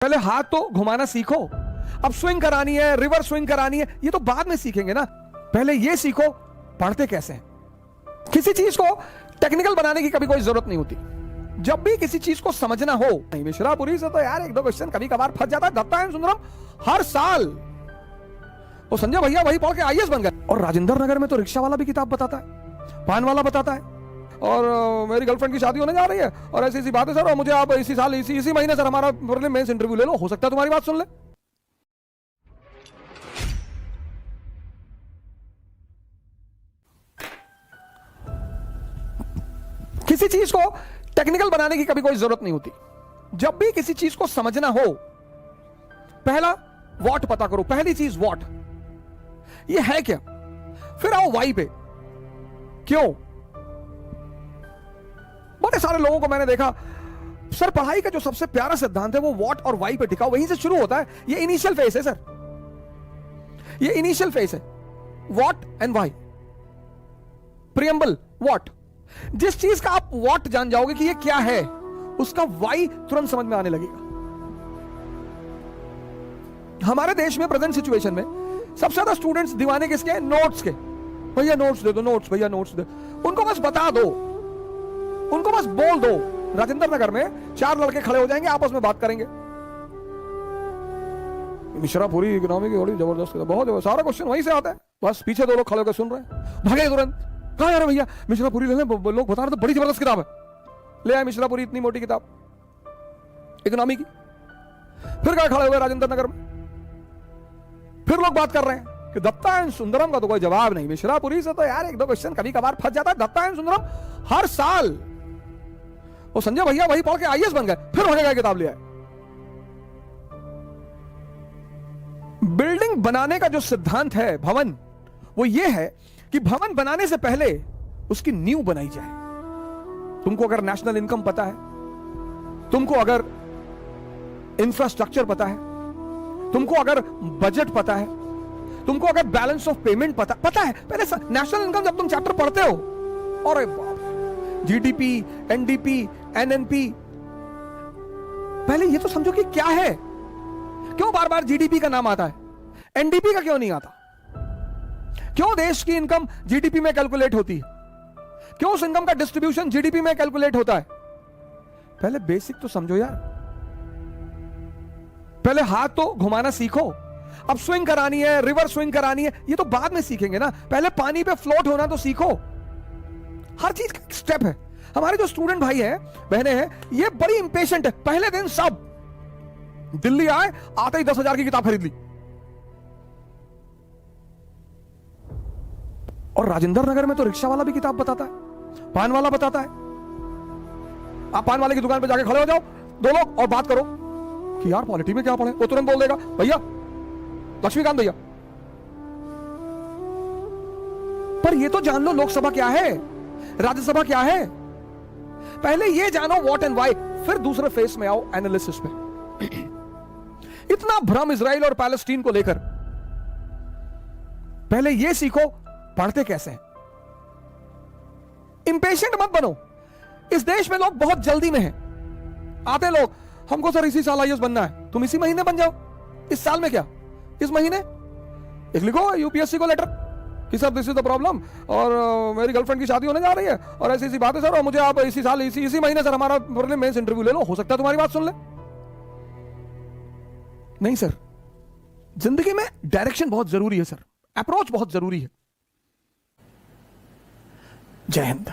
पहले हाथ तो घुमाना सीखो, अब स्विंग करानी है, रिवर्स स्विंग करानी है, ये तो बाद में सीखेंगे ना। पहले ये सीखो पढ़ते कैसे हैं। किसी चीज को टेक्निकल बनाने की कभी कोई जरूरत नहीं होती। जब भी किसी चीज को समझना हो, नहीं मिश्रापुरी से तो यार एक दो क्वेश्चन कभी कभार फंस जाता है। दत्ता एंड सुंदरम हर साल वो संजय भैया वही पढ़ के आईएएस बन गए। और राजेंद्र नगर में तो रिक्शा वाला भी किताब बताता है, पान वाला बताता है, और मेरी गर्लफ्रेंड की शादी होने जा रही है और ऐसी ऐसी बात है सर, और मुझे आप इसी साल इसी महीने सर हमारा मेंस इंटरव्यू ले लो, हो सकता है तुम्हारी बात सुन ले। किसी चीज को टेक्निकल बनाने की कभी कोई जरूरत नहीं होती। जब भी किसी चीज को समझना हो, पहला व्हाट पता करो। पहली चीज व्हाट, ये है क्या, फिर आओ वाई पे, क्यों। बड़े सारे लोगों को मैंने देखा सर पढ़ाई का जो सबसे प्यारा सिद्धांत है वो व्हाट और वाई पे टिका, वहीं से शुरू होता है। ये इनिशियल फेज है सर, ये इनिशियल फेज है, what and why. Preamble what, जिस चीज का आप व्हाट जान जाओगे कि ये क्या है, उसका वाई तुरंत समझ में आने लगेगा। हमारे देश में प्रेजेंट सिचुएशन में सबसे ज्यादा स्टूडेंट्स दीवाने किसके हैं? नोट्स के। भैया नोट्स दे दो, नोट्स भैया नोट्स दे। उनको बस बता दो, उनको बस बोल दो। राजेंद्र नगर में 4 लड़के खड़े हो जाएंगे, आपस में बात करेंगे। मिश्रापुरी इकोनॉमी की बड़ी जबरदस्त, बहुत सारा क्वेश्चन वहीं से आता है। बस पीछे 2 लोग खड़े होकर सुन रहे हैं, भागे तुरंत। कहा यार भैया मिश्रापुरी ले लें, लोग बता रहे थे बड़ी जबरदस्त किताब है। ले आए मिश्रापुरी, इतनी मोटी किताब इकोनॉमी की। फिर क्या खड़े हुए राजेंद्र नगर में, फिर लोग बात कर रहे हैं कि दत्ता एंड सुंदरम का तो कोई जवाब नहीं। मिश्रापुरी से तो यार एक दो क्वेश्चन कभी कभार फंस जाता है। दत्ता एंड सुंदरम हर साल वो संजय भैया वही पढ़ के आईएएस बन गए, फिर होने का किताब ले आए। बिल्डिंग बनाने का जो सिद्धांत है भवन, वो ये है कि भवन बनाने से पहले उसकी नींव बनाई जाए। तुमको अगर नेशनल इनकम पता है, तुमको अगर इंफ्रास्ट्रक्चर पता है, तुमको अगर बजट पता है, तुमको अगर बैलेंस ऑफ पेमेंट पता है, पहले नेशनल इनकम जब तुम चैप्टर पढ़ते हो, और जीडीपी, एनडीपी, एनएनपी, पहले ये तो समझो कि क्या है। क्यों बार बार जीडीपी का नाम आता है, एनडीपी का क्यों नहीं आता? क्यों देश की इनकम जीडीपी में कैलकुलेट होती है? क्यों उस इनकम का डिस्ट्रीब्यूशन जीडीपी में कैलकुलेट होता है? पहले बेसिक तो समझो यार। पहले हाथ तो घुमाना सीखो, अब स्विंग करानी है, रिवर्स स्विंग करानी है, ये तो बाद में सीखेंगे ना। पहले पानी पे फ्लोट होना तो सीखो। हर चीज का स्टेप है। हमारे जो स्टूडेंट भाई हैं, बहनें हैं, ये बड़ी इंपेशेंट है। पहले दिन सब दिल्ली आए, आते ही 10,000 की किताब खरीद ली। और राजेंद्र नगर में तो रिक्शा वाला भी किताब बताता है, पान वाला बताता है। आप पान वाले की दुकान पे जाके खड़े हो जाओ, 2 लोग, और बात करो कि यार पॉलिटी में क्या पढ़े, वो तुरंत बोल देगा भैया लक्ष्मीकांत भैया। पर ये तो जान लो लोकसभा क्या है, राज्यसभा क्या है। पहले ये जानो व्हाट एंड व्हाई, फिर दूसरे फेस में आओ एनालिसिस में। इतना भ्रम इजराइल और पैलेस्टीन को लेकर, पहले ये सीखो पढ़ते कैसे हैं। इंपेशेंट मत बनो। इस देश में लोग बहुत जल्दी में हैं। आते लोग, हमको सर इसी साल आईएएस बनना है, तुम इसी महीने बन जाओ। इस साल में क्या, इस महीने एक लिखो यूपीएससी को लेटर कि sir this is the problem, और मेरी गर्लफ्रेंड की शादी होने जा रही है, और ऐसी ऐसी बात है सर, और मुझे आप इसी साल इसी महीने सर हमारा मेंस इंटरव्यू ले लो, हो सकता है तुम्हारी बात सुन ले। नहीं सर, जिंदगी में डायरेक्शन बहुत जरूरी है सर, अप्रोच बहुत जरूरी है। जय हिंद।